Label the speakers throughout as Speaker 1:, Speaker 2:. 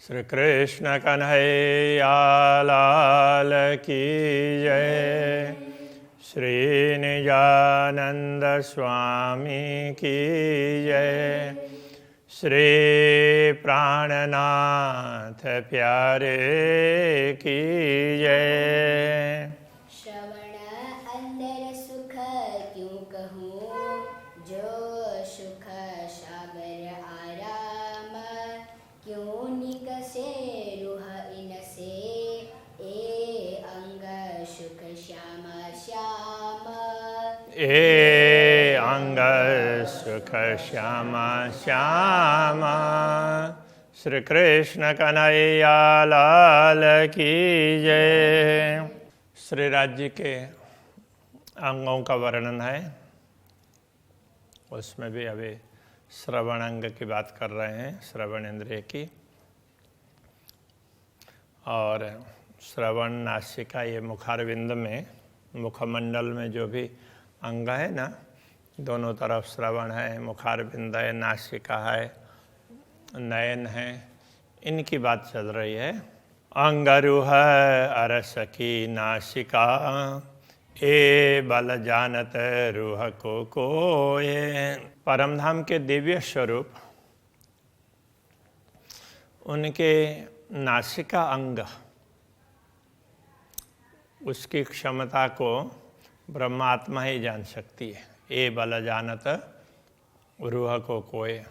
Speaker 1: श्री कृष्ण कन्हैया लाल की जय। श्री निजानंद स्वामी की जय। श्री प्राणनाथ प्यारे की जय।
Speaker 2: श्रवण अंदर सुख क्यों कहूँ, जो सुख सागर आराम। क्यों निकसे रूह इनसे, ए अंग सुख श्याम श्याम।
Speaker 1: ए अंग सुख श्याम श्याम। श्री कृष्ण कन्हैया लाल की जय। श्री राज्य के अंगों का वर्णन है, उसमें भी अभी श्रवण अंग की बात कर रहे हैं, श्रवण इंद्रिय की। और श्रवण नासिका, ये मुखारविंद में, मुखमंडल में जो भी अंग है ना, दोनों तरफ श्रवण है, मुखारविंद है, नासिका है, नयन है, इनकी बात चल रही है। अंगरूह अरस की नासिका, ए बल जानत रूह को कोये। परमधाम के दिव्य स्वरूप, उनके नासिका अंग, उसकी क्षमता को ब्रह्मात्मा ही जान सकती है। ए बल जानत रूह को कोये।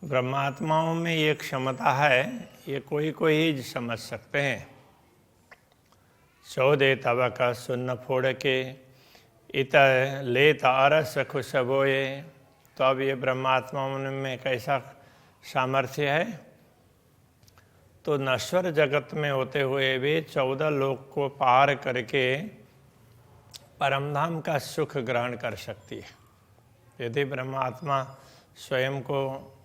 Speaker 1: ब्रह्मात्माओं में ये क्षमता है, ये कोई ही समझ सकते हैं। चौदे तब का सुन्न फोड़ के, इत लेत अरस खुशबोए। तो अब ये ब्रह्मात्माओं में कैसा सामर्थ्य है, तो नश्वर जगत में होते हुए भी 14 लोक को पार करके परमधाम का सुख ग्रहण कर सकती है। यदि ब्रह्मात्मा स्वयं को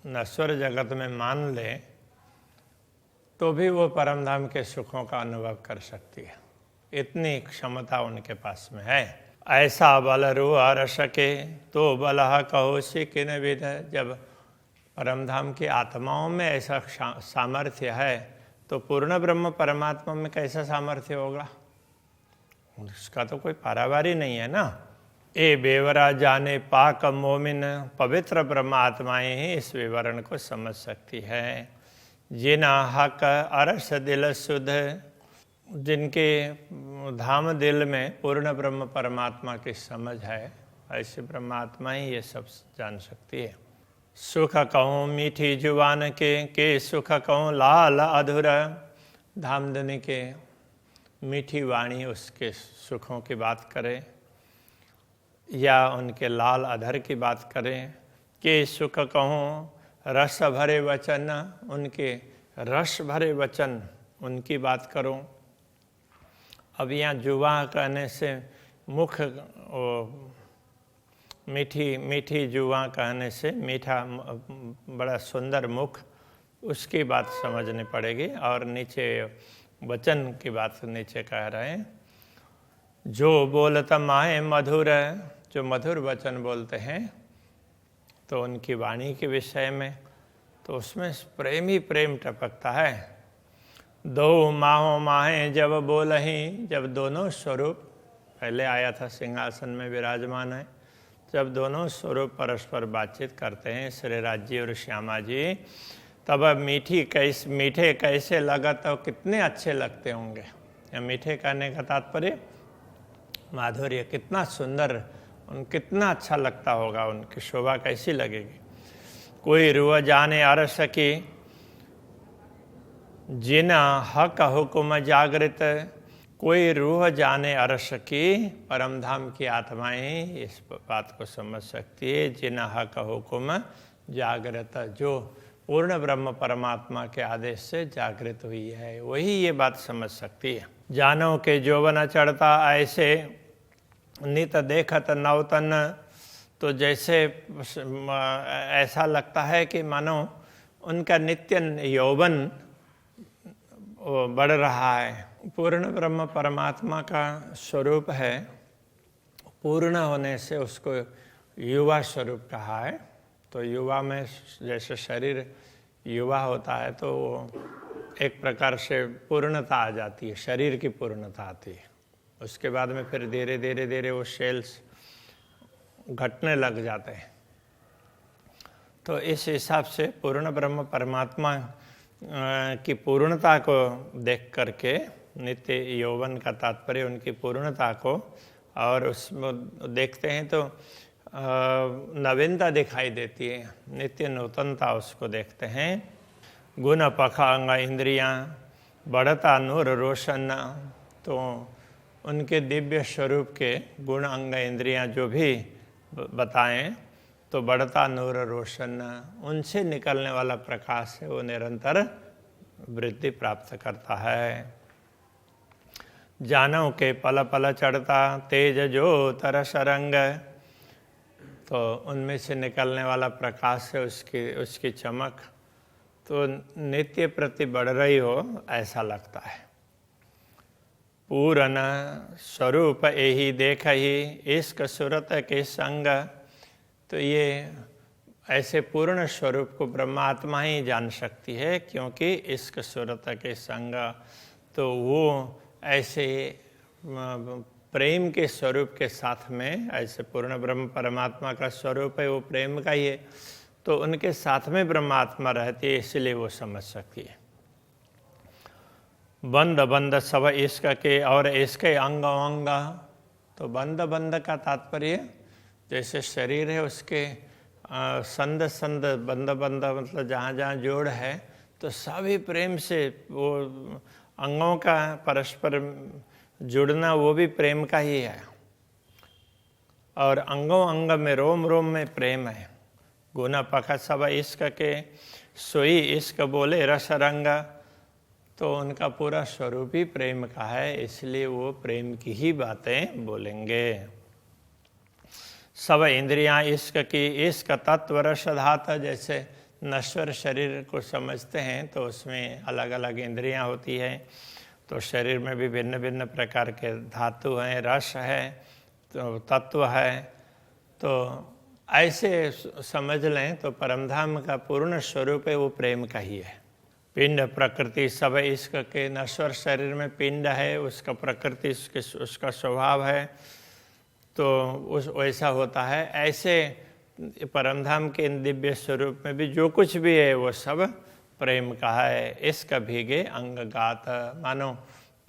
Speaker 1: नश्वर जगत में मान ले, तो भी वो परमधाम के सुखों का अनुभव कर सकती है। इतनी क्षमता उनके पास में है। ऐसा बल रू अरस के, तो बलह कहोसी किन विध। जब परमधाम की आत्माओं में ऐसा सामर्थ्य है, तो पूर्ण ब्रह्म परमात्मा में कैसा सामर्थ्य होगा? उसका तो कोई पारावारी नहीं है ना। ए बेवरा जाने पाक मोमिन, पवित्र ब्रह्मात्माएं ही इस विवरण को समझ सकती है। जिना हक अरस दिल शुद्ध, जिनके धाम दिल में पूर्ण ब्रह्म परमात्मा की समझ है, ऐसे ब्रह्मात्मा ही ये सब जान सकती है। सुख कहूँ मीठी जुबान के सुख कहूँ लाल अधूर। धामधनी के मीठी वाणी उसके सुखों की बात करें, या उनके लाल अधर की बात करें। के सुख कहूँ रस भरे वचन, उनके रस भरे वचन, उनकी बात करूं। अब यहाँ जुबां कहने से मुख, मीठी जुबां कहने से मीठा, बड़ा सुंदर मुख, उसकी बात समझनी पड़ेगी। और नीचे वचन की बात नीचे कह रहे हैं, जो बोलत माहे मधुर, जो मधुर वचन बोलते हैं, तो उनकी वाणी के विषय में तो उसमें प्रेम ही प्रेम टपकता है। दो माहों माहे जब बोलहीं, जब दोनों स्वरूप, पहले आया था सिंहासन में विराजमान है, जब दोनों स्वरूप परस्पर बातचीत करते हैं, श्री राज्य और श्यामा जी, तब मीठे कैसे लगा, तो कितने अच्छे लगते होंगे। या मीठे कहने का तात्पर्य माधुर्य, कितना सुंदर, कितना अच्छा लगता होगा, उनकी शोभा कैसी लगेगी। कोई रूह जाने अरस की, जिना हक हुक्म जागृत। कोई रूह जाने अरस की, परमधाम की आत्माएं इस बात को समझ सकती है। जिना हक हुक्म जागृत, जो पूर्ण ब्रह्म परमात्मा के आदेश से जागृत हुई है, वही ये बात समझ सकती है। जानो के जोवन चढ़ता ऐसे, नित देखत नवतन। तो जैसे ऐसा लगता है कि मानो उनका नित्य यौवन बढ़ रहा है। पूर्ण ब्रह्म परमात्मा का स्वरूप है, पूर्ण होने से उसको युवा स्वरूप कहा है। तो युवा में जैसे शरीर युवा होता है, तो एक प्रकार से पूर्णता आ जाती है, शरीर की पूर्णता आती है। उसके बाद में फिर धीरे धीरे धीरे वो सेल्स घटने लग जाते हैं। तो इस हिसाब से पूर्ण ब्रह्म परमात्मा की पूर्णता को देख करके, नित्य यौवन का तात्पर्य उनकी पूर्णता को, और उसमें देखते हैं तो नवीनता दिखाई देती है, नित्य नूतनता उसको देखते हैं। गुण पखांग इंद्रियां बढ़ता नूर रोशन, तो उनके दिव्य स्वरूप के गुण अंग इंद्रियां जो भी बताएं तो बढ़ता नूर रोशन, उनसे निकलने वाला प्रकाश है वो निरंतर वृद्धि प्राप्त करता है। जानव के पल पल चढ़ता तेज जो तरस रंग, तो उनमें से निकलने वाला प्रकाश है, उसकी चमक तो नित्य प्रति बढ़ रही हो ऐसा लगता है। पूरन स्वरूप यही देख ही इश्क सूरत के संग, तो ये ऐसे पूर्ण स्वरूप को ब्रह्मात्मा ही जान सकती है, क्योंकि इश्क सूरत के संग, तो वो ऐसे प्रेम के स्वरूप के साथ में, ऐसे पूर्ण ब्रह्म परमात्मा का स्वरूप है वो प्रेम का ही है, तो उनके साथ में ब्रह्मात्मा रहती है, इसलिए वो समझ सकती है। बंद बंद सब इश्क के और इसके अंग अंग, तो बंद बंद का तात्पर्य जैसे शरीर है उसके संद संद, बंद बंद मतलब जहाँ जहाँ जोड़ है, तो सभी प्रेम से वो अंगों का परस्पर जुड़ना वो भी प्रेम का ही है, और अंगों अंग में रोम रोम में प्रेम है। गुना पखा सब इश्क के सोई इश्क बोले रस रंग, तो उनका पूरा स्वरूप ही प्रेम का है, इसलिए वो प्रेम की ही बातें बोलेंगे। सब इंद्रियां इश्क की, इश्क तत्व रस धाता, जैसे नश्वर शरीर को समझते हैं तो उसमें अलग अलग इंद्रियां होती हैं, तो शरीर में भी भिन्न भिन्न प्रकार के धातु हैं, रस है, तो तत्व है, तो ऐसे समझ लें तो परमधाम का पूर्ण स्वरूप है वो प्रेम का ही है। पिंड प्रकृति सब इश्क के, नश्वर शरीर में पिंड है, उसका प्रकृति उसका स्वभाव है, तो उस वैसा होता है। ऐसे परमधाम के दिव्य स्वरूप में भी जो कुछ भी है वो सब प्रेम का है। इसका भीगे अंग गात, मानो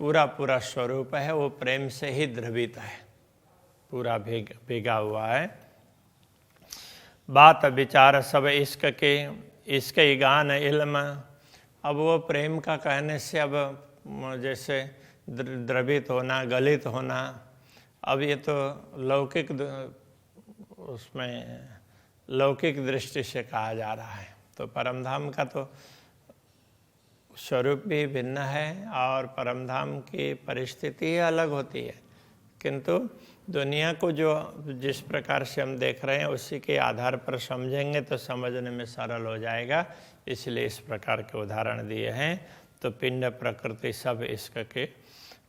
Speaker 1: पूरा पूरा स्वरूप है वो प्रेम से ही द्रवित है, पूरा भीगा हुआ है। बात विचार सब इश्क के, इसके गान इल्म, अब वो प्रेम का कहने से अब जैसे द्रवित होना, गलित होना, अब ये तो लौकिक उसमें लौकिक दृष्टि से कहा जा रहा है, तो परमधाम का तो स्वरूप भी भिन्न है और परमधाम की परिस्थिति अलग होती है, किंतु दुनिया को जो जिस प्रकार से हम देख रहे हैं उसी के आधार पर समझेंगे तो समझने में सरल हो जाएगा, इसलिए इस प्रकार के उदाहरण दिए हैं। तो पिंड प्रकृति सब इश्क के,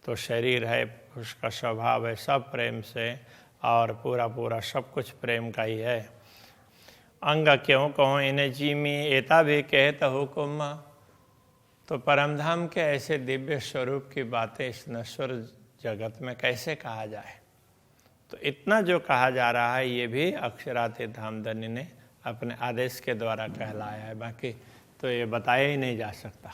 Speaker 1: तो शरीर है उसका स्वभाव है सब प्रेम से, और पूरा पूरा सब कुछ प्रेम का ही है। अंग क्यों कहो इन्हें जीमी एता भी कहत हुकुम, तो परमधाम के ऐसे दिव्य स्वरूप की बातें इस नश्वर जगत में कैसे कहा जाए, तो इतना जो कहा जा रहा है ये भी अक्षरातीत धामधनी ने अपने आदेश के द्वारा कहलाया है, बाकी तो ये बताया ही नहीं जा सकता।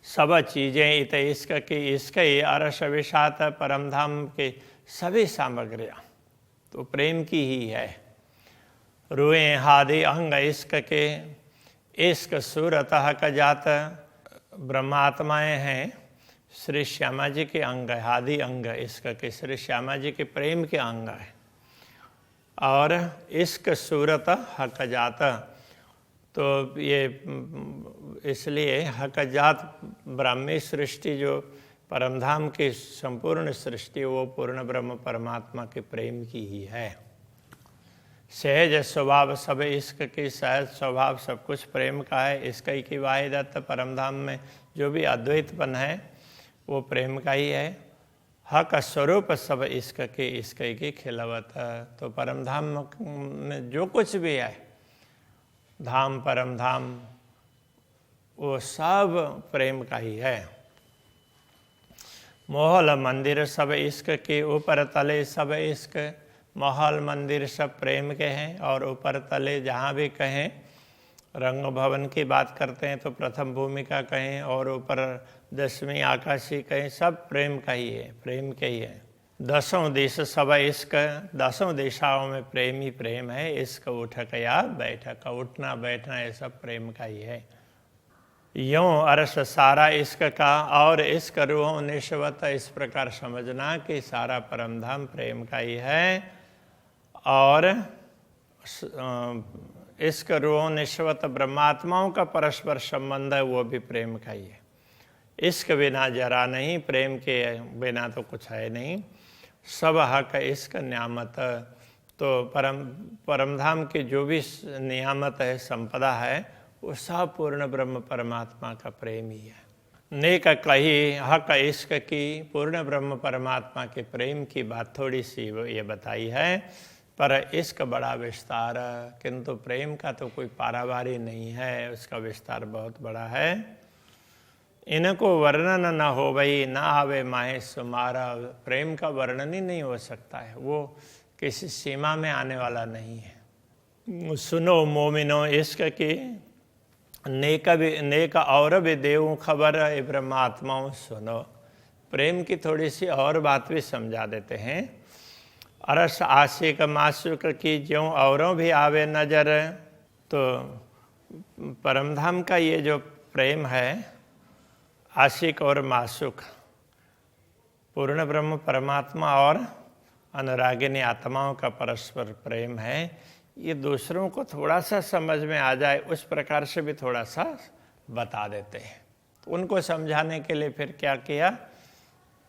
Speaker 1: सब चीज़ें इत इश्क की, इश्क ही अरस विषात, परमधाम की सभी सामग्रियाँ तो प्रेम की ही है। रुए हादि अंग इश्क के, इश्क सूरत हक जात, ब्रह्मात्माएँ हैं श्री श्यामा जी के अंग है, हादि अंग इश्क के श्री श्यामा जी के प्रेम के अंग है। और इश्क सूरत हक जात, तो ये इसलिए हक जात ब्राह्मी सृष्टि जो परमधाम की संपूर्ण सृष्टि वो पूर्ण ब्रह्म परमात्मा के प्रेम की ही है। सहज स्वभाव सब इश्क की, सहज स्वभाव सब कुछ प्रेम का है। इसका ही की वाहिदत परमधाम में जो भी अद्वैतपन है वो प्रेम का ही है। हक स्वरूप सब इश्क के, इश्क की खिलवत, तो परमधाम में जो कुछ भी है, धाम परमधाम वो सब प्रेम का ही है। महल मंदिर सब इश्क के, ऊपर तले सब इश्क। महल मंदिर सब प्रेम के हैं, और ऊपर तले जहाँ भी कहें, रंग भवन की बात करते हैं तो प्रथम भूमिका कहें, और ऊपर 10वीं आकाशी कहें, सब प्रेम का ही है, प्रेम के ही है। 10 देश सब इश्क, 10 दिशाओं में प्रेम ही प्रेम है। इश्क उठक या बैठक, उठना बैठना ये सब प्रेम का ही है। यों अर्श सारा इश्क का, और इश्क रूहों निश्वत, इस प्रकार समझना कि सारा परमधाम प्रेम का ही है, और इश्क रूहों निश्वत ब्रह्मात्माओं का परस्पर संबंध है, वो भी प्रेम का ही है। इश्क बिना जरा नहीं, प्रेम के बिना तो कुछ है नहीं। सब हक इश्क नियामत, तो परमधाम की जो भी नियामत है, संपदा है, वो सब पूर्ण ब्रह्म परमात्मा का प्रेम ही है। नेक कही हक इश्क की, पूर्ण ब्रह्म परमात्मा के प्रेम की बात थोड़ी सी ये बताई है, पर इश्क बड़ा विस्तार, किंतु प्रेम का तो कोई पारावारी नहीं है, उसका विस्तार बहुत बड़ा है। इनको वर्णन न हो भई, ना आवे माहे सुमारा, प्रेम का वर्णन ही नहीं हो सकता है, वो किसी सीमा में आने वाला नहीं है। सुनो मोमिनो इश्क की, नेक और भी देव खबर, ब्रह्मात्माओं सुनो। प्रेम की थोड़ी सी और बात भी समझा देते हैं। अरस आशिक माशुक की, ज्यों औरों भी आवे नजर, तो परमधाम का ये जो प्रेम है, आशिक और माशुक, पूर्ण ब्रह्म परमात्मा और अनुरागिनी आत्माओं का परस्पर प्रेम है, ये दूसरों को थोड़ा सा समझ में आ जाए उस प्रकार से भी थोड़ा सा बता देते हैं। तो उनको समझाने के लिए फिर क्या किया,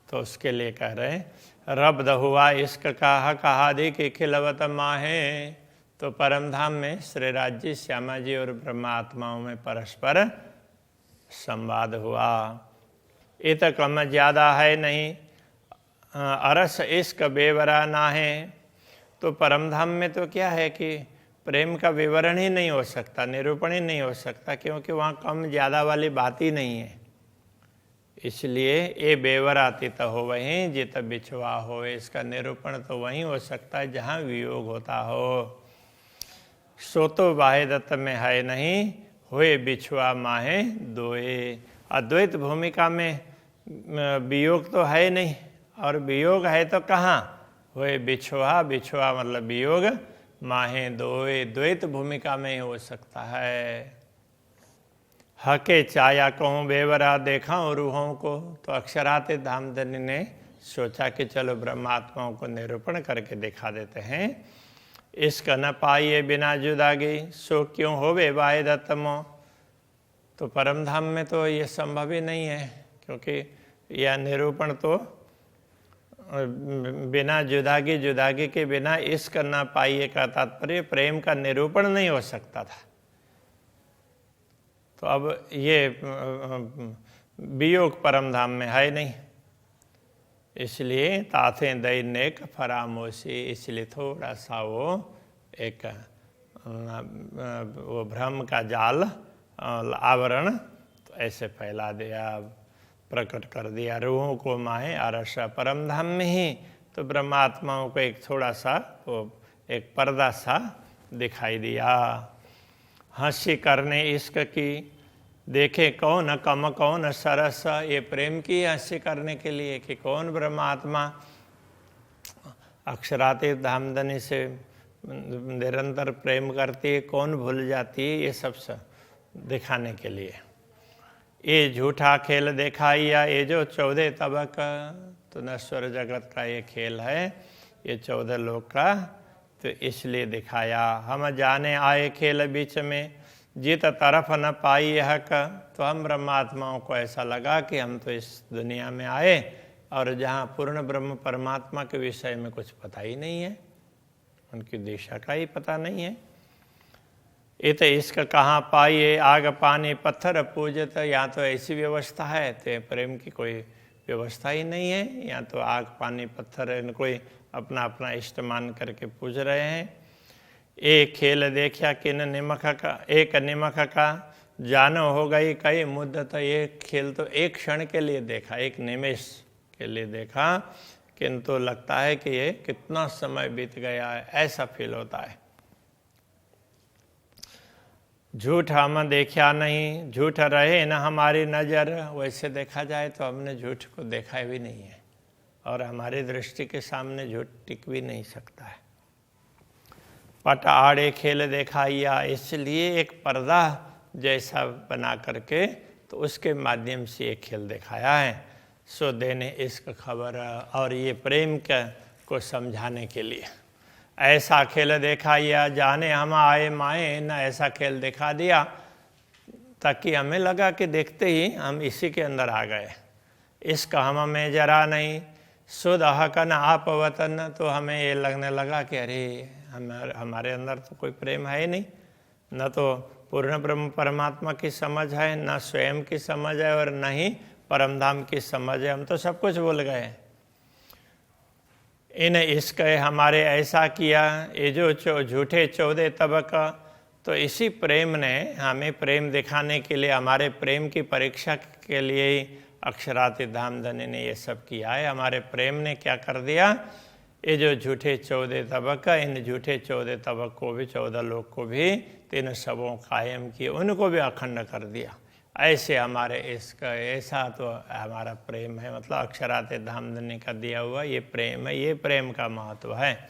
Speaker 1: तो उसके लिए कह रहे हैं, रब्द हुआ इश्क का हक हादि की खिलवत माहे। तो परमधाम में श्री राज्य श्यामा जी और ब्रह्मा आत्माओं में परस्पर संवाद हुआ। इत कम ज्यादा है नहीं, अरस इश्क बेवरा ना है। तो परमधाम में तो क्या है कि प्रेम का विवरण ही नहीं हो सकता, निरूपण ही नहीं हो सकता, क्योंकि वहाँ कम ज़्यादा वाली बात ही नहीं है। इसलिए ये बेवरातीत हो वहीं जित बिछुआ हो, इसका निरूपण तो वहीं हो सकता है जहाँ वियोग होता हो। सो तो वाहिदत में है नहीं, हुए बिछुआ माहे दोए। अद्वैत भूमिका में वियोग तो है नहीं, और वियोग है तो कहाँ, हुए बिछुआ, बिछुआ मतलब वियोग, माहे दोए, द्वैत भूमिका में ही हो सकता है। हके चाया कहूँ बेवरा देखा रूहों को, तो अक्षराते धामधनी ने सोचा कि चलो ब्रह्मात्माओं को निरूपण करके दिखा देते हैं। इश्क न पाइए बिना जुदागी, सो क्यों होवे वाहिदतमो। तो परमधाम में तो ये संभव ही नहीं है, क्योंकि यह निरूपण तो बिना जुदागी के बिना इश्क न पाइए का तात्पर्य प्रेम का निरूपण नहीं हो सकता था। तो अब ये वियोग परमधाम में है नहीं, इसलिए ताथे दई नेक फरामोशी, इसलिए थोड़ा सा वो एक वो भ्रम का जाल आवरण तो ऐसे फैला दिया, प्रकट कर दिया। रूहों को माहे अरस, परमधाम में ही तो ब्रह्मात्माओं को एक थोड़ा सा वो एक पर्दा सा दिखाई दिया। हंसी करने इश्क की, देखे कौन कम कौन सरस, ये प्रेम की हंसी करने के लिए कि कौन ब्रह्मात्मा अक्षरातीत धामधनी से निरंतर प्रेम करती है, कौन भूल जाती है, ये सब दिखाने के लिए। ये झूठा खेल दिखाइया, ये जो 14 तबक, तो नश्वर जगत का ये खेल है, ये 14 लोक का, तो इसलिए दिखाया। हम जाने आए खेल बीच में, जित तरफ न पाई हक। तो हम ब्रह्मात्माओं को ऐसा लगा कि हम तो इस दुनिया में आए और जहाँ पूर्ण ब्रह्म परमात्मा के विषय में कुछ पता ही नहीं है, उनकी दिशा का ही पता नहीं है। इत इश्क कहाँ पाइए, आग पानी पत्थर पूजत। यहाँ तो ऐसी व्यवस्था है, तो प्रेम की कोई व्यवस्था ही नहीं है। यहाँ तो आग पानी पत्थर इनको ही अपना अपना इष्ट मान करके पूज रहे हैं। एक खेल देखा किन निमक का, एक निमक का जानो हो गई कई मुद्दत, ये खेल तो एक क्षण के लिए देखा, एक निमेष के लिए देखा, किंतु लगता है कि ये कितना समय बीत गया है, ऐसा फील होता है। झूठ हम देखा नहीं, झूठ रहे न हमारी नज़र, वैसे देखा जाए तो हमने झूठ को देखा भी नहीं है और हमारी दृष्टि के सामने झूठ टिक भी नहीं सकता है। पट आड़े खेल दिखाया, इसलिए एक पर्दा जैसा बना करके तो उसके माध्यम से ये खेल दिखाया है। सो देने इश्क खबर, और ये प्रेम को समझाने के लिए ऐसा खेल दिखाया, जाने हम आए माए न, ऐसा खेल दिखा दिया ताकि हमें लगा कि देखते ही हम इसी के अंदर आ गए। इश्क हम में जरा नहीं, शुद्ध हकन आप वतन, तो हमें ये लगने लगा कि अरे हमारे अंदर तो कोई प्रेम है ही नहीं, न तो पूर्ण ब्रह्म परमात्मा की समझ है, न स्वयं की समझ है और न ही परमधाम की समझ है, हम तो सब कुछ भूल गए। इन इश्क हमारे ऐसा किया, ये जो झूठे 14 तबका, तो इसी प्रेम ने हमें प्रेम दिखाने के लिए, हमारे प्रेम की परीक्षा के लिए ही अक्षराति धामधनी ने ये सब किया है। हमारे प्रेम ने क्या कर दिया, ये जो झूठे 14 तबका, इन झूठे 14 तबक को भी, 14 लोग को भी, 3 सबों कायम किए, उनको भी अखंड कर दिया। ऐसे हमारे इसका ऐसा तो हमारा प्रेम है, मतलब अक्षराते धामधनी का दिया हुआ ये प्रेम है, ये प्रेम का महत्व है।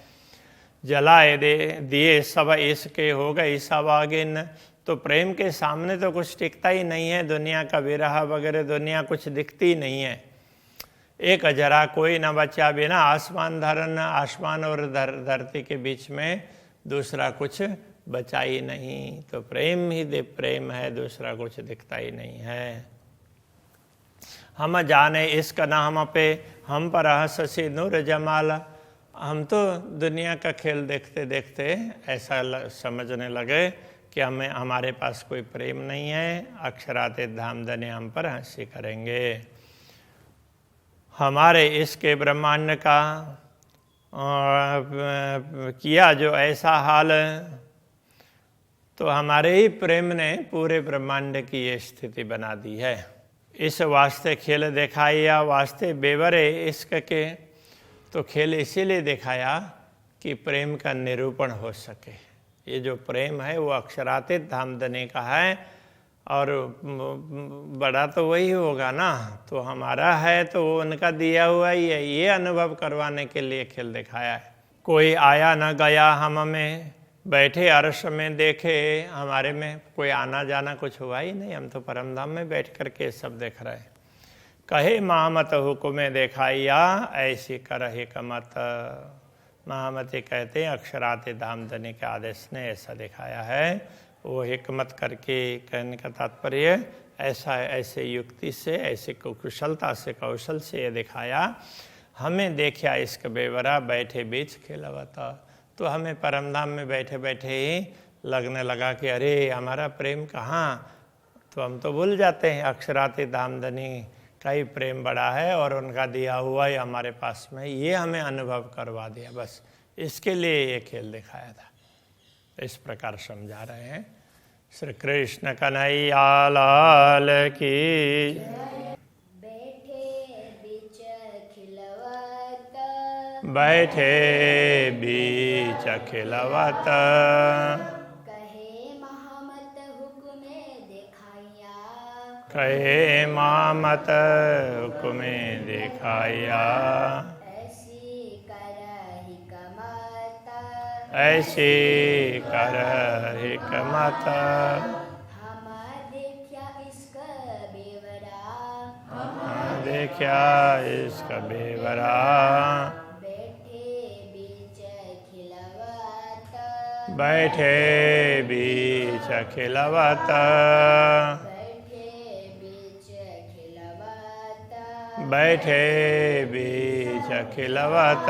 Speaker 1: जलाए दिए सब इसके हो गई सब आगिन, तो प्रेम के सामने तो कुछ टिकता ही नहीं है, दुनिया का विरह वगैरह दुनिया कुछ दिखती नहीं है। एक जरा कोई न बचा, बिना आसमान धरन, आसमान और धरती के बीच में दूसरा कुछ बचा ही नहीं, तो प्रेम ही प्रेम है, दूसरा कुछ दिखता ही नहीं है। हम जाने इसका न हम पे, हम पर हंसी नूर जमाल, हम तो दुनिया का खेल देखते देखते ऐसा समझने लगे कि हमें हमारे पास कोई प्रेम नहीं है, अक्षराते धामधनी हम पर हंसी करेंगे। हमारे इसके ब्रह्मांड का किया जो ऐसा हाल, तो हमारे ही प्रेम ने पूरे ब्रह्मांड की ये स्थिति बना दी है। इस वास्ते खेल दिखाया, वास्ते बेवरे इश्क के, तो खेल इसीलिए दिखाया कि प्रेम का निरूपण हो सके। ये जो प्रेम है वो अक्षरातीत धामधनी का है और बड़ा तो वही होगा ना, तो हमारा है तो वो उनका दिया हुआ ही है, ये अनुभव करवाने के लिए खेल दिखाया है। कोई आया न गया हम में, बैठे अर्श में देखे, हमारे में कोई आना जाना कुछ हुआ ही नहीं, हम तो परमधाम में बैठ करके सब देख रहे हैं। कहे महामत हुक्म दिखाइया, ऐसी कर हिकमत, महामती कहते हैं अक्षराते धामधनी के आदेश ने ऐसा दिखाया है। वो हिकमत करके कहने का तात्पर्य ऐसा ऐसे युक्ति से, ऐसे कुशलता से, कौशल से ये दिखाया। हमें देखा इसका बेवरा, बैठे बीच खिलवता, तो हमें परमधाम में बैठे बैठे ही लगने लगा कि अरे हमारा प्रेम कहाँ, तो हम तो भूल जाते हैं अक्षराती धामधनी का ही प्रेम बड़ा है और उनका दिया हुआ ही हमारे पास में, ये हमें अनुभव करवा दिया, बस इसके लिए ये खेल दिखाया था। इस प्रकार समझा रहे हैं। श्री कृष्ण कन्हैया लाल की। बैठे बीच खिलवत,
Speaker 2: कहे महामत हुक्मे दिखाया,
Speaker 1: कहे महामत हुक्मे दिखाया,
Speaker 2: ऐसी कर हिकमत,
Speaker 1: ऐसी कर हिकमत,
Speaker 2: हम देखा इसका बेवरा,
Speaker 1: हम देखा इसका बेवरा, बैठे बीच खिलवत, बैठे बीच खिलवत,